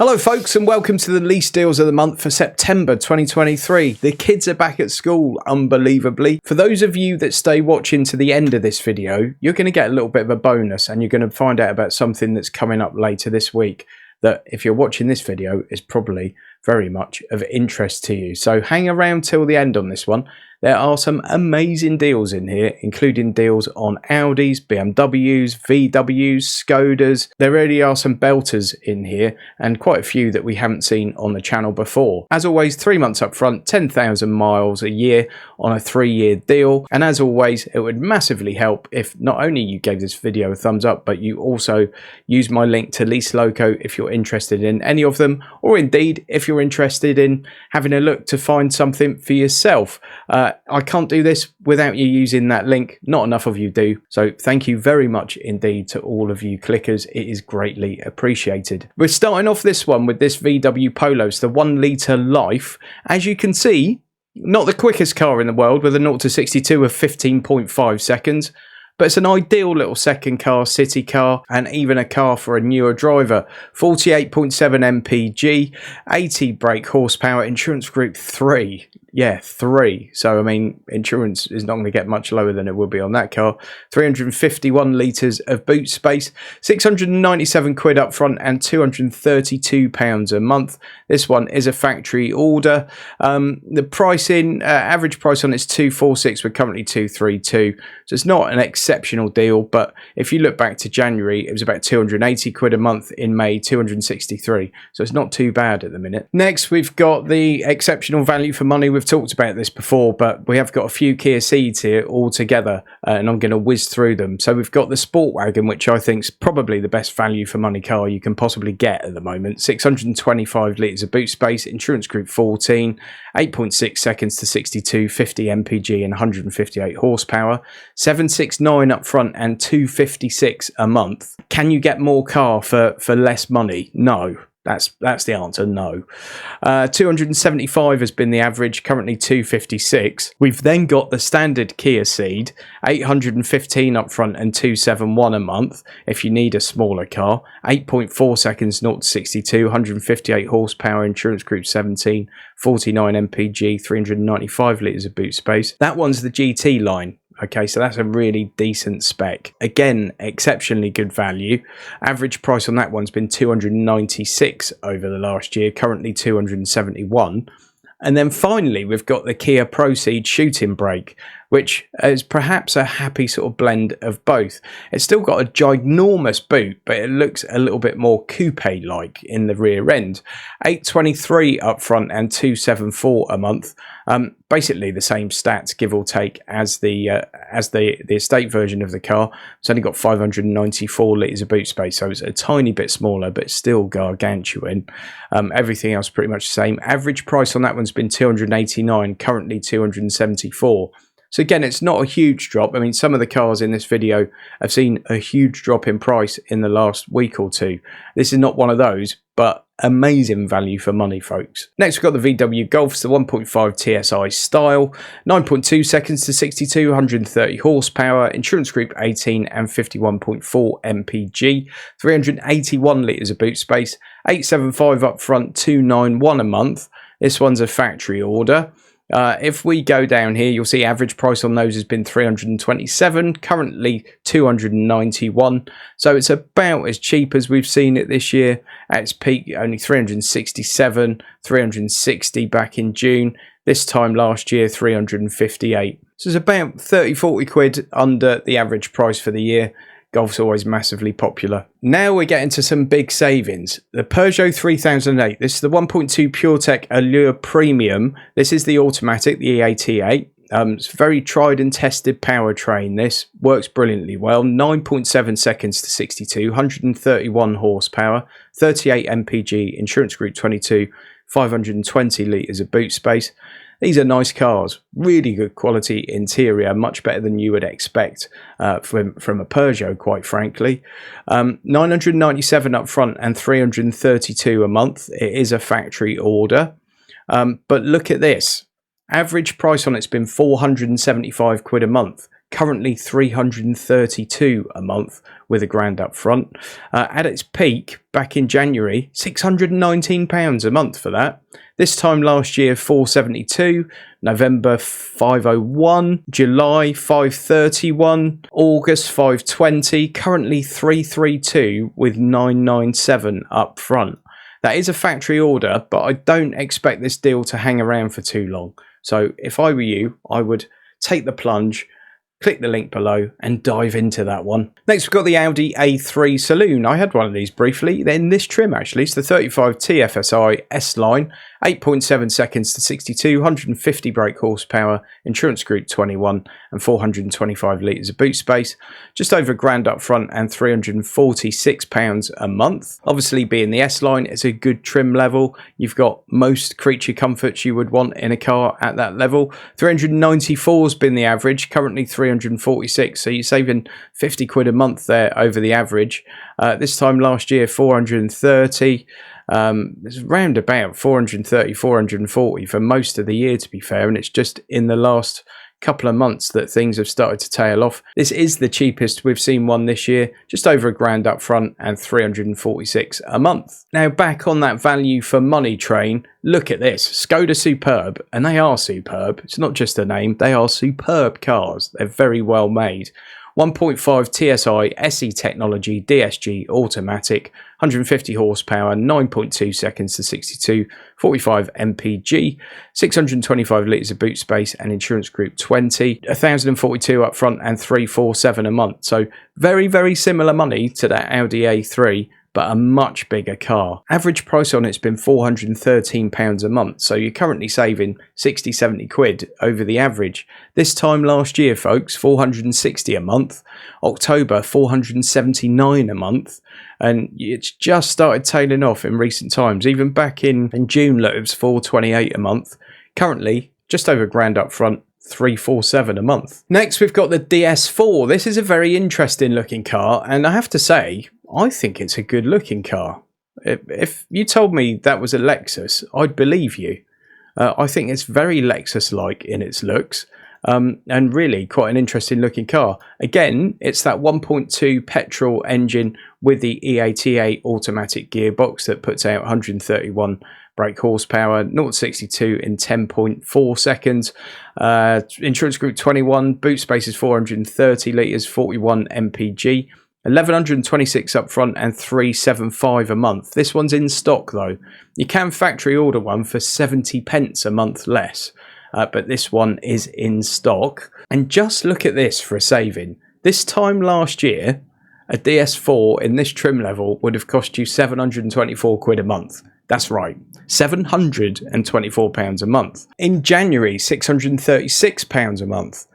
Hello folks and welcome to the lease deals of the month for September 2023. The kids are back at school, unbelievably. For those of you that stay watching to the end of this video, you're going to get a little bit of a bonus and you're going to find out about something that's coming up later this week that, if you're watching this video, is probably very much of interest to you. So hang around till the end on this one. There are some amazing deals in here, including deals on Audis, BMWs, VWs, Skodas. There really are some belters in here and quite a few that we haven't seen on the channel before. As always, 3 months up front, 10,000 miles a year on a 3-year deal. And as always, it would massively help if not only you gave this video a thumbs up, but you also use my link to Lease Loco if you're interested in any of them, or indeed if you're interested in having a look to find something for yourself. I can't do this without you using that link. Not enough of you do. So thank you very much indeed to all of you clickers. It is greatly appreciated. We're starting off this one with this VW Polo. It's the 1 litre Life. As you can see, not the quickest car in the world with a 0 to 62 of 15.5 seconds. But it's an ideal little second car, city car, and even a car for a newer driver. 48.7 mpg, 80 brake horsepower, insurance group 3. Yeah, 3. So, I mean, insurance is not going to get much lower than it will be on that car. 351 litres of boot space, 697 quid up front and £232 a month. This one is a factory order. The pricing, average price on it's 246, we're currently 232. So it's not an exceptional deal, but if you look back to January, it was about 280 quid a month. In May, 263. So it's not too bad at the minute. Next, we've got the exceptional value for money. We've talked about this before, but we have got a few Kia Ceeds here all together, and I'm going to whiz through them. So we've got the Sportwagon, which I think is probably the best value for money car you can possibly get at the moment. 625 litres of boot space, insurance group 14, 8.6 seconds to 62, 50 mpg and 158 horsepower, 769 up front and 256 a month. Can you get more car for less money? No. That's the answer, no. 275 has been the average, currently 256. We've then got the standard Kia Ceed, 815 up front and 271 a month if you need a smaller car. 8.4 seconds 0 to 62, 158 horsepower, insurance group 17, 49 mpg, 395 litres of boot space. That one's the GT line. Okay, so that's a really decent spec. Again, exceptionally good value. Average price on that one's been 296 over the last year, currently 271. And then finally, we've got the Kia Ceed shooting brake, which is perhaps a happy sort of blend of both. It's still got a ginormous boot, but it looks a little bit more coupe-like in the rear end. 823 up front and 274 a month. Basically the same stats, give or take, as the estate version of the car. It's only got 594 litres of boot space, so it's a tiny bit smaller, but still gargantuan. Everything else pretty much the same. Average price on that one's been 289, currently 274. So again, it's not a huge drop. I mean, some of the cars in this video have seen a huge drop in price in the last week or two. This is not one of those, but amazing value for money, folks. Next, we've got the VW Golf, the 1.5 TSI style, 9.2 seconds to 62, 130 horsepower, insurance group 18 and 51.4 mpg, 381 litres of boot space, 875 up front, 291 a month. This one's a factory order. If we go down here, you'll see average price on those has been 327, currently 291. So it's about as cheap as we've seen it this year. At its peak, only 367, 360 back in June. This time last year, 358. So it's about 30-40 quid under the average price for the year. Golf's always massively popular. Now we're getting to some big savings. The Peugeot 3008. This is the 1.2 PureTech Allure Premium. This is the automatic, the EAT8. It's very tried and tested powertrain. This works brilliantly well. 9.7 seconds to 62, 131 horsepower, 38 mpg, insurance group 22, 520 litres of boot space. These are nice cars, really good quality interior, much better than you would expect from a Peugeot, quite frankly. 997 up front and 332 a month. It is a factory order. But look at this. Average price on it's been 475 quid a month, currently £332 a month with a grand up front. At its peak back in January, £619 a month for that. This time last year, £472, November £501, July £531, August £520, currently £332 with £997 up front. That is a factory order, but I don't expect this deal to hang around for too long. So if I were you, I would take the plunge, click the link below and dive into that one. Next, we've got the Audi A3 Saloon. I had one of these briefly in this trim actually. It's the 35 TFSI S-Line, 8.7 seconds to 62, 150 brake horsepower, insurance group 21 and 425 litres of boot space. Just over a grand up front and £346 a month. Obviously being the S-Line, it's a good trim level. You've got most creature comforts you would want in a car at that level. 394 has been the average, currently 346, so you're saving 50 quid a month there over the average. This time last year 430. It's around about 430, 440 for most of the year, to be fair, and it's just in the last couple of months that things have started to tail off. This is the cheapest we've seen one this year, just over a grand up front and 346 a month. Now back on that value for money train, look at this, Skoda Superb, and they are superb. It's not just a name, they are superb cars. They're very well made. 1.5 TSI SE technology DSG automatic, 150 horsepower, 9.2 seconds to 62, 45 mpg, 625 litres of boot space and insurance group 20, 1,042 up front and 347 a month. So very, very similar money to that Audi A3, but a much bigger car. Average price on it's been £413 a month, so you're currently saving 60-70 quid over the average. This time last year, folks, 460 a month, October 479 a month, and it's just started tailing off in recent times. Even back in June, look, it was 428 a month. Currently, just over a grand up front, 347 a month. Next, we've got the DS4. This is a very interesting looking car, and I have to say, I think it's a good looking car. If you told me that was a Lexus, I'd believe you. I think it's very Lexus-like in its looks, and really quite an interesting looking car. Again, it's that 1.2 petrol engine with the EATA automatic gearbox that puts out 131 brake horsepower, 0-62 in 10.4 seconds. Insurance group 21, boot space is 430 litres, 41 mpg. 1,126 up front and 375 a month. This one's in stock though. You can factory order one for 70 pence a month less, but this one is in stock. And just look at this for a saving. This time last year, a DS4 in this trim level would have cost you 724 quid a month. That's right, £724 a month. In January, £636 a month.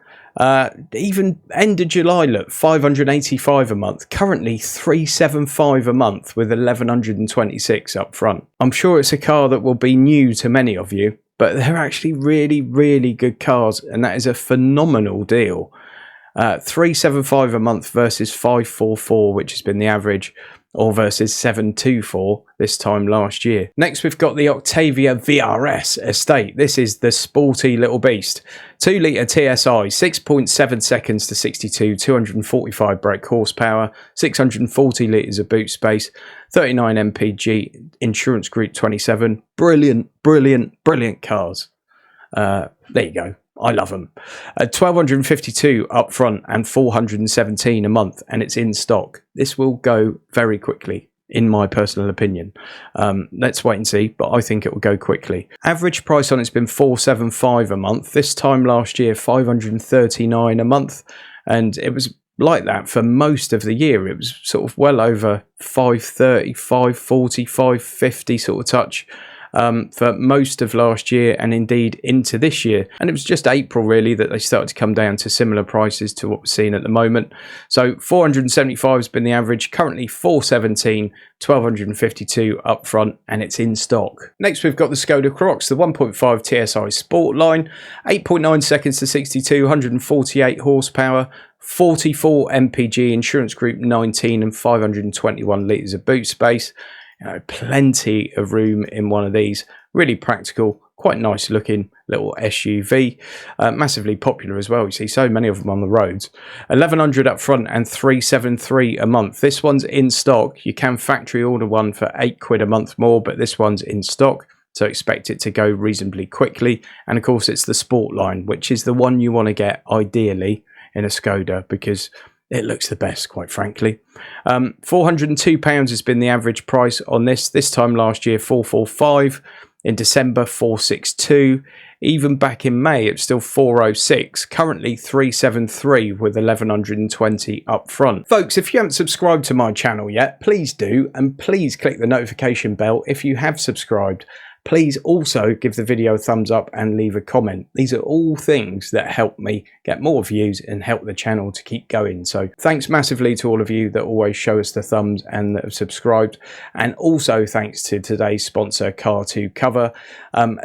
Even end of July, look, 585 a month. Currently 375 a month with 1,126 up front. I'm sure it's a car that will be new to many of you, but they're actually really, really good cars, and that is a phenomenal deal. 375 a month versus 544, which has been the average, or versus 724 this time last year. Next, we've got the Octavia VRS estate. This is the sporty little beast. 2 litre TSI, 6.7 seconds to 62, 245 brake horsepower, 640 litres of boot space, 39 mpg, insurance group 27. Brilliant, brilliant, brilliant cars. There you go. I love them. 1,252 up front and 417 a month, and it's in stock. This will go very quickly, in my personal opinion. Let's wait and see, but I think it will go quickly. Average price on it's been 475 a month. This time last year, 539 a month, and it was like that for most of the year. It was sort of well over 530, 540, 550 sort of touch. For most of last year and indeed into this year, and it was just April really that they started to come down to similar prices to what we're seeing at the moment. So 475 has been the average, currently 417, 1,252 up front, and it's in stock. Next, we've got the Skoda Karoq, the 1.5 TSI Sport line, 8.9 seconds to 62, 148 horsepower, 44 mpg, insurance group 19 and 521 litres of boot space. Plenty of room in one of these. Really practical, quite nice looking little SUV, massively popular as well. You see so many of them on the roads. 1100 up front and 373 a month. This one's in stock. You can factory order one for £8 a month more, but this one's in stock, so expect it to go reasonably quickly. And of course it's the sport line, which is the one you want to get ideally in a Skoda, because it looks the best, quite frankly. £402 has been the average price on this. This time last year, 445. In December, 462. Even back in May, it's still 406. Currently 373 with 1120 up front. Folks, if you haven't subscribed to my channel yet, please do, and please click the notification bell if you have subscribed. Please also give the video a thumbs up and leave a comment. These are all things that help me get more views and help the channel to keep going. So thanks massively to all of you that always show us the thumbs and that have subscribed. And also thanks to today's sponsor, Car2 Cover,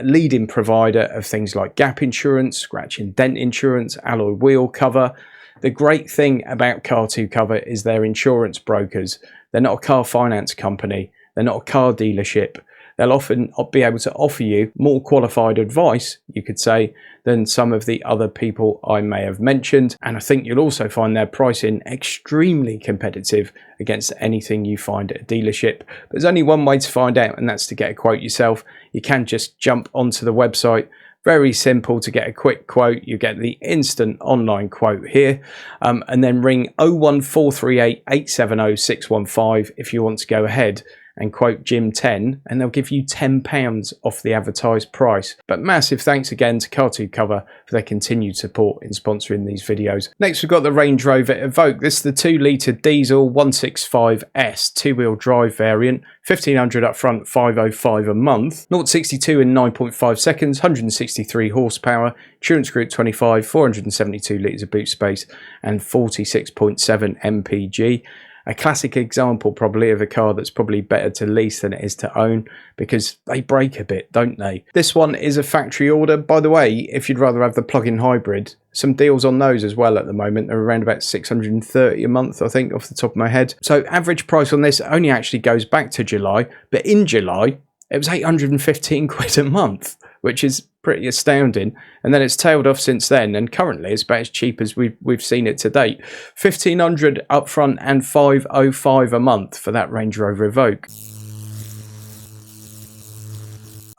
leading provider of things like gap insurance, scratch and dent insurance, alloy wheel cover. The great thing about Car2 Cover is they're insurance brokers. They're not a car finance company. They're not a car dealership. They'll often be able to offer you more qualified advice, you could say, than some of the other people I may have mentioned. And I think you'll also find their pricing extremely competitive against anything you find at a dealership. There's only one way to find out, and that's to get a quote yourself. You can just jump onto the website. Very simple to get a quick quote. You get the instant online quote here, and then ring 01438 870 615 if you want to go ahead and quote Jim 10, and they'll give you £10 off the advertised price. But massive thanks again to Car2 Cover for their continued support in sponsoring these videos. Next, we've got the Range Rover Evoque. This is the 2-litre diesel 165S two-wheel drive variant. 1500 up front, 505 a month. 0-62 in 9.5 seconds, 163 horsepower, insurance group 25, 472 litres of boot space, and 46.7 mpg. A classic example probably of a car that's probably better to lease than it is to own, because they break a bit, don't they? This one is a factory order. By the way, if you'd rather have the plug-in hybrid, some deals on those as well at the moment. They're around about 630 a month, I think, off the top of my head. So average price on this only actually goes back to July, but in July it was 815 quid a month, which is pretty astounding. And then it's tailed off since then, and currently it's about as cheap as we've seen it to date. 1500 up front and 505 a month for that Range Rover Evoque.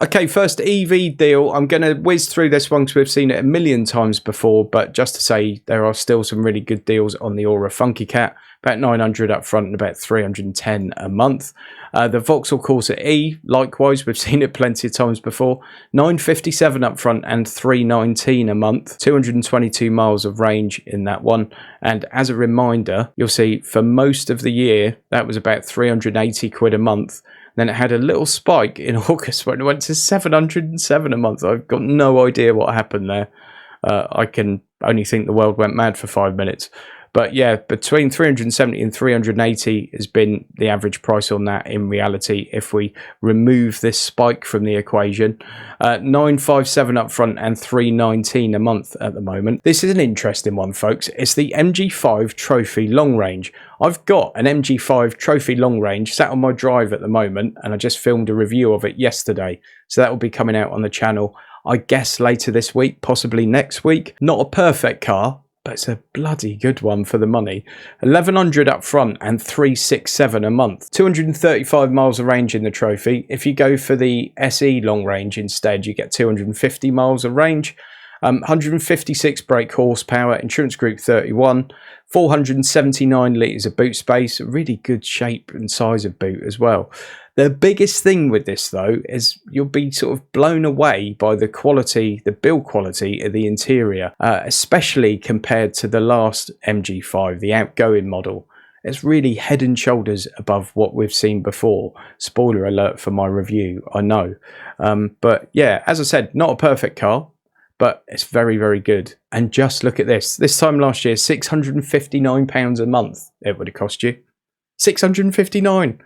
Okay, first EV deal. I'm going to whiz through this one because we've seen it a million times before, but just to say there are still some really good deals on the Ora Funky Cat. About 900 up front and about 310 a month. The Vauxhall Corsa-E, likewise, we've seen it plenty of times before. 957 up front and 319 a month. 222 miles of range in that one. And as a reminder, you'll see for most of the year, that was about 380 quid a month. Then it had a little spike in August when it went to 707 a month. I've got no idea what happened there. I can only think the world went mad for 5 minutes. But yeah, between 370 and 380 has been the average price on that in reality, if we remove this spike from the equation. 957 up front and 319 a month at the moment. This is an interesting one, folks. It's the MG5 Trophy Long Range. I've got an MG5 Trophy Long Range sat on my drive at the moment, and I just filmed a review of it yesterday. So that will be coming out on the channel, I guess, later this week, possibly next week. Not a perfect car, but it's a bloody good one for the money. 1100 up front and 367 a month. 235 miles of range in the Trophy. If you go for the SE long range instead, you get 250 miles of range. 156 brake horsepower, insurance group 31, 479 litres of boot space, really good shape and size of boot as well. The biggest thing with this though is you'll be sort of blown away by the quality, the build quality of the interior, especially compared to the last MG5, the outgoing model. It's really head and shoulders above what we've seen before. Spoiler alert for my review, I know. But yeah, as I said, not a perfect car, but it's very, very good. And just look at this. This time last year, £659 a month it would have cost you. 659.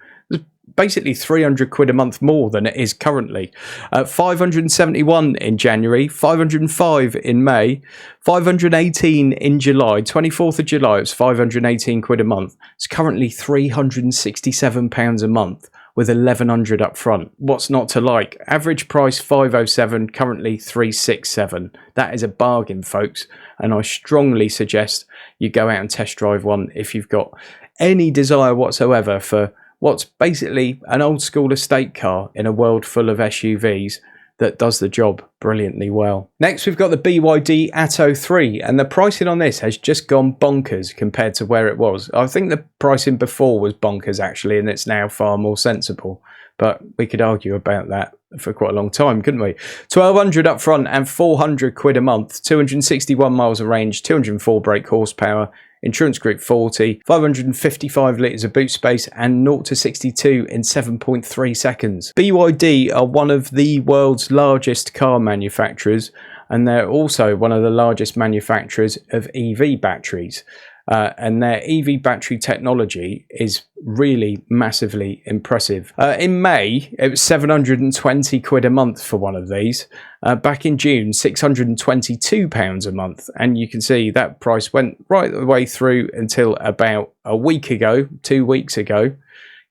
Basically 300 quid a month more than it is currently. 571 in January, 505 in May, 518 in July. 24th of July, it was 518 quid a month. It's currently £367 a month. with 1100 up front. What's not to like? Average price 507, currently 367. That is a bargain, folks, and I strongly suggest you go out and test drive one if you've got any desire whatsoever for what's basically an old school estate car in a world full of SUVs that does the job brilliantly well. Next, we've got the BYD ATTO 3, and the pricing on this has just gone bonkers compared to where it was. I think the pricing before was bonkers actually, and it's now far more sensible, but we could argue about that for quite a long time, couldn't we? 1200 up front and 400 quid a month, 261 miles of range, 204 brake horsepower, insurance group 40, 555 litres of boot space, and 0 to 62 in 7.3 seconds. BYD are one of the world's largest car manufacturers, and they're also one of the largest manufacturers of EV batteries. And their EV battery technology is really massively impressive. In May, it was 720 quid a month for one of these. Back in June, £622 a month. And you can see that price went right the way through until about a week ago, 2 weeks ago.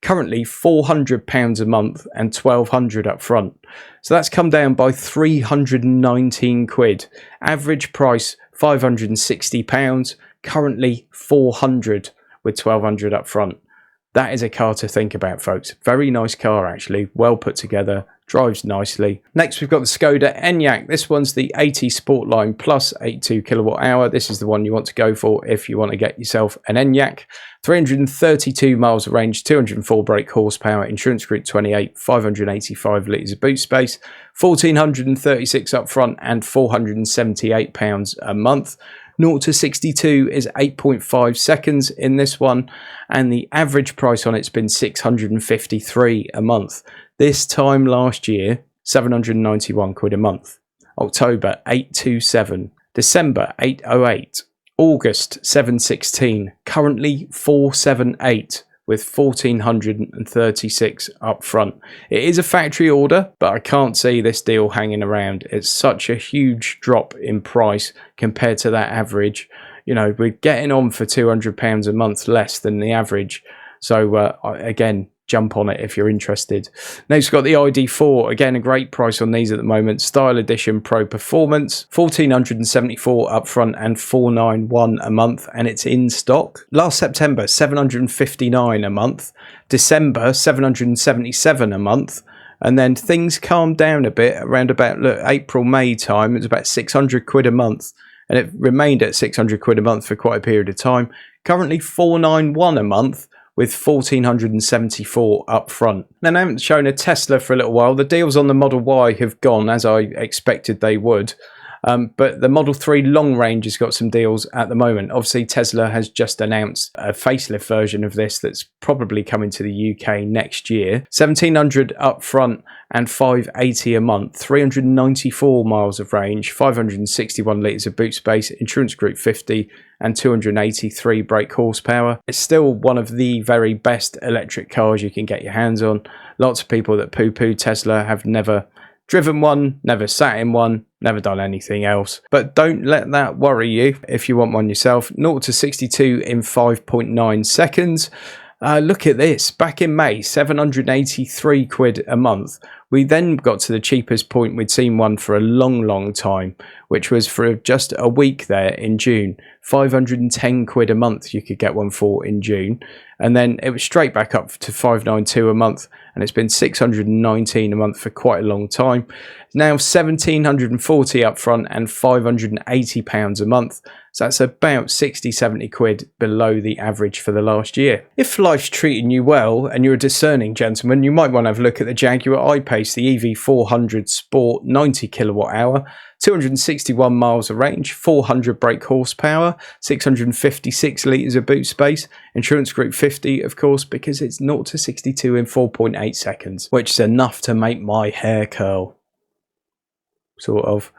Currently £400 a month and 1200 up front. So that's come down by 319 quid. Average price £560. Currently 400 with 1200 up front. That is a car to think about, folks. Very nice car actually, well put together, drives nicely. Next we've got the Skoda Enyaq. This one's the 80 Sportline Plus 82 kilowatt hour. This is the one you want to go for if you want to get yourself an Enyaq. 332 miles of range, 204 brake horsepower, insurance group 28, 585 litres of boot space, 1436 up front and £478 a month. 0 to 62 is 8.5 seconds in this one, and the average price on it's been 653 a month. This time last year, 791 quid a month. October 827, December 808, August 716, currently 478 with 1436 up front. It is a factory order, but I can't see this deal hanging around. It's such a huge drop in price compared to that average. You know, we're getting on for £200 a month less than the average. So again, jump on it if you're interested. Next, we've got the ID4. Again, a great price on these at the moment. Style Edition Pro Performance, 1474 up front and 491 a month, and it's in stock. Last September, 759 a month. December, 777 a month. And then things calmed down a bit around about April, May time. It was about 600 quid a month, and it remained at 600 quid a month for quite a period of time. Currently 491 a month, with 1474 up front. Now, I haven't shown a Tesla for a little while. The deals on the Model Y have gone as I expected they would. But the Model 3 long range has got some deals at the moment. Obviously, Tesla has just announced a facelift version of this that's probably coming to the UK next year. 1700 up front and 580 a month. 394 miles of range, 561 litres of boot space, insurance group 50 and 283 brake horsepower. It's still one of the very best electric cars you can get your hands on. Lots of people that poo-poo Tesla have never driven one, never sat in one, never done anything else. But don't let that worry you if you want one yourself. 0 to 62 in 5.9 seconds. Look at this. Back in May, 783 quid a month. We then got to the cheapest point we'd seen one for a long time, which was for just a week there in June. 510 quid a month you could get one for in June. And then it was straight back up to 592 a month, and it's been 619 a month for quite a long time. Now 1740 up front and £580 a month. So that's about 60-70 quid below the average for the last year. If life's treating you well and you're a discerning gentleman, you might want to have a look at the Jaguar iPace, the EV400 Sport 90 kilowatt hour, 261 miles of range, 400 brake horsepower, 656 litres of boot space, insurance group 50 of course, because it's 0 to 62 in 4.8 seconds, which is enough to make my hair curl. sort of.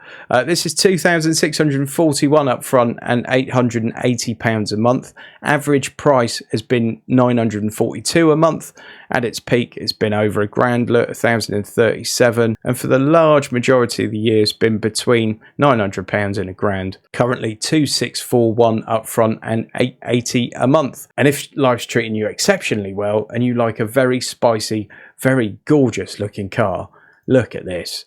This is £2,641 up front and £880 a month. Average price has been £942 a month. At its peak, it's been over £1,000, look, £1,037, and for the large majority of the year, it's been between £900 and £1,000. Currently, £2,641 up front and £880 a month. And if life's treating you exceptionally well, and you like a very spicy, very gorgeous looking car, look at this.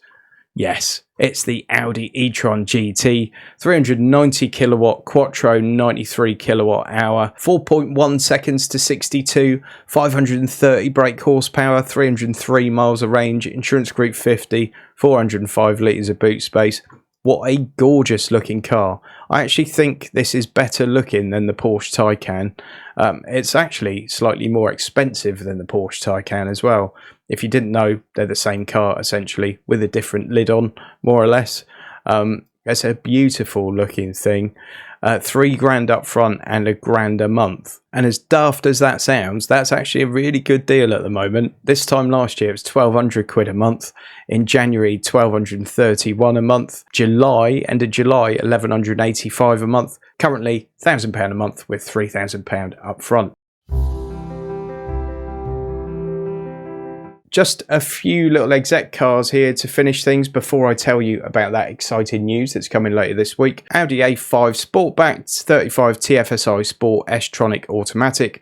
Yes, it's the Audi E-Tron GT, 390 kilowatt Quattro, 93 kilowatt hour, 4.1 seconds to 62, 530 brake horsepower, 303 miles of range, insurance group 50, 405 litres of boot space. What a gorgeous looking car. I actually think this is better looking than the Porsche Taycan. It's actually slightly more expensive than the Porsche Taycan as well. If you didn't know, they're the same car essentially with a different lid on, more or less. It's a beautiful looking thing. £3,000 up front and £1,000 a month. And as daft as that sounds, that's actually a really good deal at the moment. This time last year it was £1,200 a month. In January, £1,231 a month. End of July, £1,185 a month. Currently, £1,000 a month with £3,000 up front. Just a few little exec cars here to finish things before I tell you about that exciting news that's coming later this week. Audi A5 Sportback, 35 TFSI Sport S-Tronic Automatic,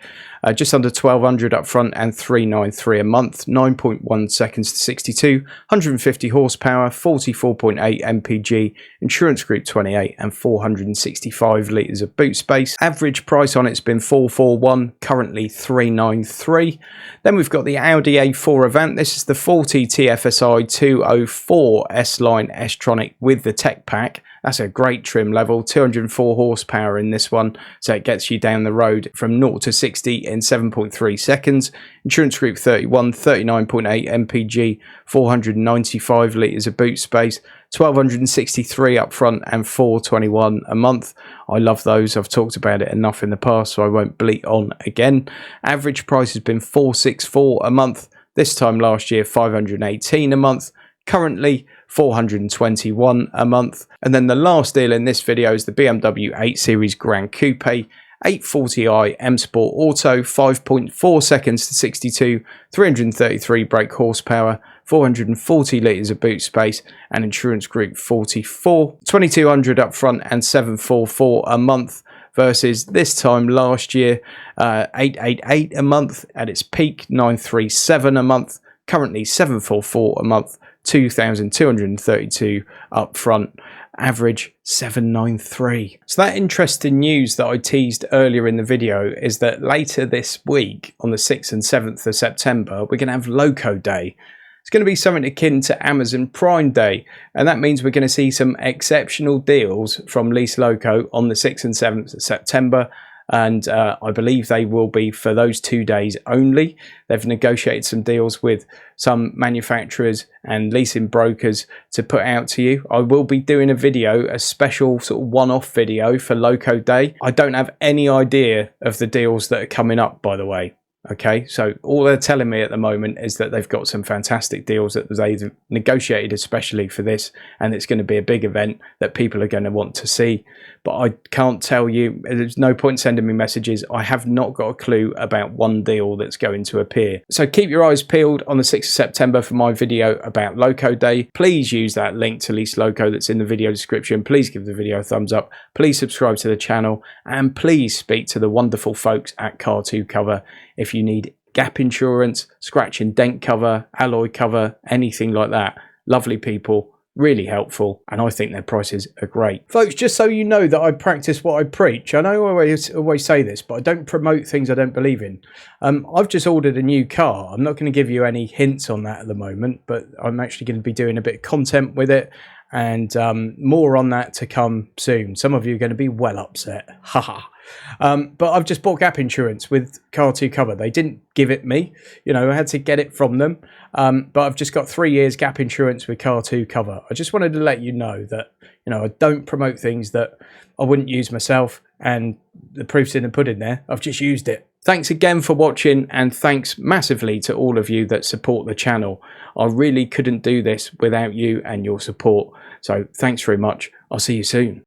just under £1,200 up front and £393 a month, 9.1 seconds to 62, 150 horsepower, 44.8 mpg, insurance group 28 and 465 litres of boot space. Average price on it's been £441, currently £393. Then we've got the Audi A4 Avant. This is the 40 TFSI 204 S-Line S-Tronic with the Tech Pack. That's a great trim level, 204 horsepower in this one, so it gets you down the road from 0 to 60 in 7.3 seconds. Insurance group 31, 39.8 mpg, 495 litres of boot space, 1,263 up front and 421 a month. I love those. I've talked about it enough in the past, so I won't bleat on again. Average price has been 464 a month. This time last year, 518 a month. Currently, 421 a month. And then the last deal in this video is the BMW 8 Series Grand Coupe, 840i M Sport Auto, 5.4 seconds to 62, 333 brake horsepower, 440 litres of boot space and insurance group 44, 2,200 up front and 744 a month versus this time last year 888 a month, at its peak 937 a month, currently 744 a month, 2,232 up front, average 793. So that interesting news that I teased earlier in the video is that later this week on the 6th and 7th of September we're going to have Loco Day. It's going to be something akin to Amazon Prime Day, and that means we're going to see some exceptional deals from Lease Loco on the 6th and 7th of September. And I believe they will be for those 2 days only. They've negotiated some deals with some manufacturers and leasing brokers to put out to you. I will be doing a video, a special sort of one-off video for Loco Day. I don't have any idea of the deals that are coming up, by the way. Okay, so all they're telling me at the moment is that they've got some fantastic deals that they've negotiated especially for this, and it's going to be a big event that people are going to want to see. But I can't tell you, there's no point sending me messages. I have not got a clue about one deal that's going to appear. So keep your eyes peeled on the 6th of September for my video about Loco Day. Please use that link to Lease Loco that's in the video description. Please give the video a thumbs up. Please subscribe to the channel, and please speak to the wonderful folks at Car2 Cover if you need gap insurance, scratch and dent cover, alloy cover, anything like that. Lovely people, really helpful, and I think their prices are great. Folks, just so you know that I practice what I preach. I know I always say this, but I don't promote things I don't believe in. I've just ordered a new car. I'm not going to give you any hints on that at the moment, but I'm actually going to be doing a bit of content with it, and more on that to come soon. Some of you are going to be well upset. Haha. But I've just bought gap insurance with Car2 Cover. They didn't give it me, you know, I had to get it from them. But I've just got 3 years gap insurance with Car2 Cover. I just wanted to let you know that, you know, I don't promote things that I wouldn't use myself, and the proof's in the pudding there. I've just used it. Thanks again for watching, and thanks massively to all of you that support the channel. I really couldn't do this without you and your support. So thanks very much. I'll see you soon.